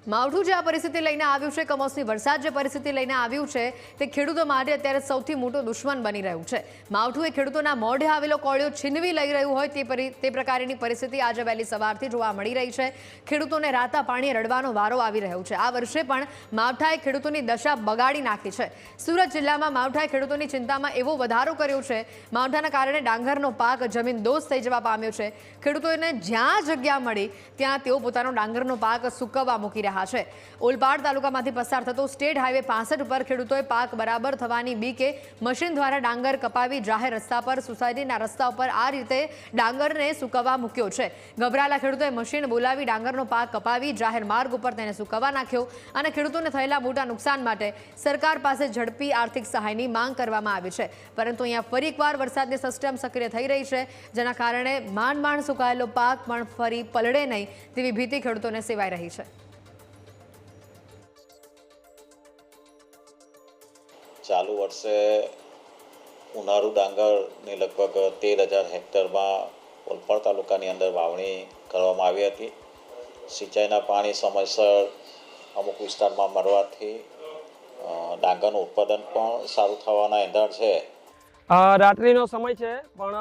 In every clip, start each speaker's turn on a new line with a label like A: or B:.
A: માવઠું જે આ પરિસ્થિતિ લઈને આવ્યું છે, કમોસમી વરસાદ જે પરિસ્થિતિ લઈને આવ્યું છે, તે ખેડૂતો માટે અત્યારે સૌથી મોટો દુશ્મન બની રહ્યું છે. માવઠું એ ખેડૂતોના મોઢે આવેલો કોળિયો છીનવી લઈ રહ્યું હોય તે પ્રકારની પરિસ્થિતિ આજે વહેલી સવારથી જોવા મળી રહી છે. ખેડૂતોને રાતા પાણીએ રડવાનો વારો આવી રહ્યો છે. આ વર્ષે પણ માવઠાએ ખેડૂતોની દશા બગાડી નાખી છે. સુરત જિલ્લામાં માવઠાએ ખેડૂતોની ચિંતામાં એવો વધારો કર્યો છે. માવઠાના કારણે ડાંગરનો પાક જમીનદોસ્ત થઈ જવા પામ્યો છે. ખેડૂતોને જ્યાં જગ્યા મળી ત્યાં તેઓ પોતાનો ડાંગરનો પાક સૂકવવા મૂકી રહ્યા છે. ઓલપાડ તાલુકામાંથી પસાર થતો સ્ટેટ હાઈવે 65 ઉપર ખેડૂતોએ પાક બરાબર થવાની બીકે મશીન દ્વારા ડાંગર કપાવી જાહેર રસ્તા પર સોસાયટીના રસ્તા ઉપર આ રીતે ડાંગરને સૂકવવા મૂક્યો છે. ગભરાયેલા ખેડૂતોએ મશીન બોલાવી ડાંગરનો પાક કપાવી જાહેર માર્ગ ઉપર તેને સૂકવવા નાખ્યો અને ખેડૂતોને થયેલા મોટા નુકસાન માટે સરકાર પાસે ઝડપી આર્થિક સહાયની માંગ કરવામાં આવી છે. પરંતુ અહીંયા ફરી એકવાર વરસાદની સિસ્ટમ સક્રિય થઈ રહી છે, જેના કારણે માંડ સુકાયેલો પાક પણ ફરી પલળે નહીં તેવી ભીતિ ખેડૂતોને સેવાઈ રહી છે.
B: ચાલુ વર્ષે ઉનાળુ ડાંગરની લગભગ 13,000 હેક્ટરમાં ઓલપાડ તાલુકાની અંદર વાવણી કરવામાં આવી હતી. સિંચાઈના પાણી સમયસર અમુક વિસ્તારમાં મળવાથી ડાંગરનું ઉત્પાદન પણ સારું થવાના એંધાણ છે.
C: રાત્રિનો સમય છે, પણ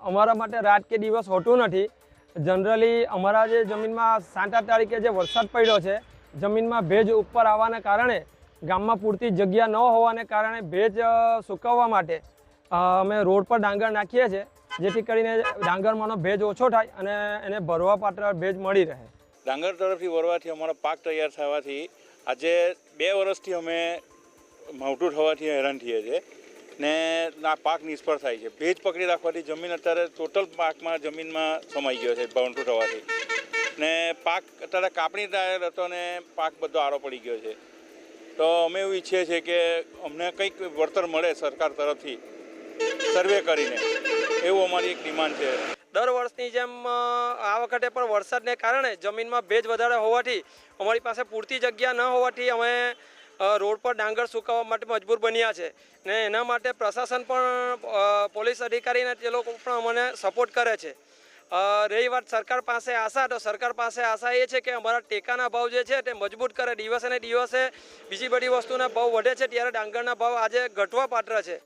C: અમારા માટે રાત કે દિવસ હોતું નથી. જનરલી અમારા જે જમીનમાં 7-8 તારીખે જે વરસાદ પડ્યો છે, જમીનમાં ભેજ ઉપર આવવાના કારણે ગામમાં પૂરતી જગ્યા ન હોવાને કારણે ભેજ સૂકવવા માટે અમે રોડ પર ડાંગર નાખીએ છીએ, જેથી કરીને ડાંગરમાંનો ભેજ ઓછો થાય અને એને ભરવા પાત્ર ભેજ મળી રહે.
D: ડાંગર તરફથી વરવાથી અમારો પાક તૈયાર થવાથી આજે 2 વર્ષથી અમે માવઠું થવાથી હેરાન થઈએ છીએ ને આ પાક નિષ્ફળ થાય છે. ભેજ પકડી રાખવાથી જમીન અત્યારે ટોટલ પાકમાં જમીનમાં સમાઈ ગયો છે માવઠું થવાથી, ને પાક અત્યારે કાપણી તૈયાર હતો ને પાક બધો આરો પડી ગયો છે. તો અમે એવું ઈચ્છીએ છીએ કે અમને કંઈક વળતર મળે સરકાર તરફથી સર્વે કરીને, એવું અમારી એક ડિમાન્ડ છે.
C: દર વર્ષની જેમ આ વખતે પણ વરસાદને કારણે જમીનમાં ભેજ વધારે હોવાથી અમારી પાસે પૂરતી જગ્યા ન હોવાથી અમે રોડ પર ડાંગર સૂકવવા માટે મજબૂર બન્યા છે ને એના માટે પ્રશાસન પણ પોલીસ અધિકારીને તે લોકો પણ અમને સપોર્ટ કરે છે. રહી વાત સરકાર પાસે આશા, તો સરકાર પાસે આશા એ છે કે અમારા ટેકાના ભાવ જે છે તે મજબૂત કરે. દિવસે ને દિવસે બીજી બધી વસ્તુના ભાવ વધે છે, ત્યારે ડાંગરના ભાવ આજે ઘટવા પાત્ર છે.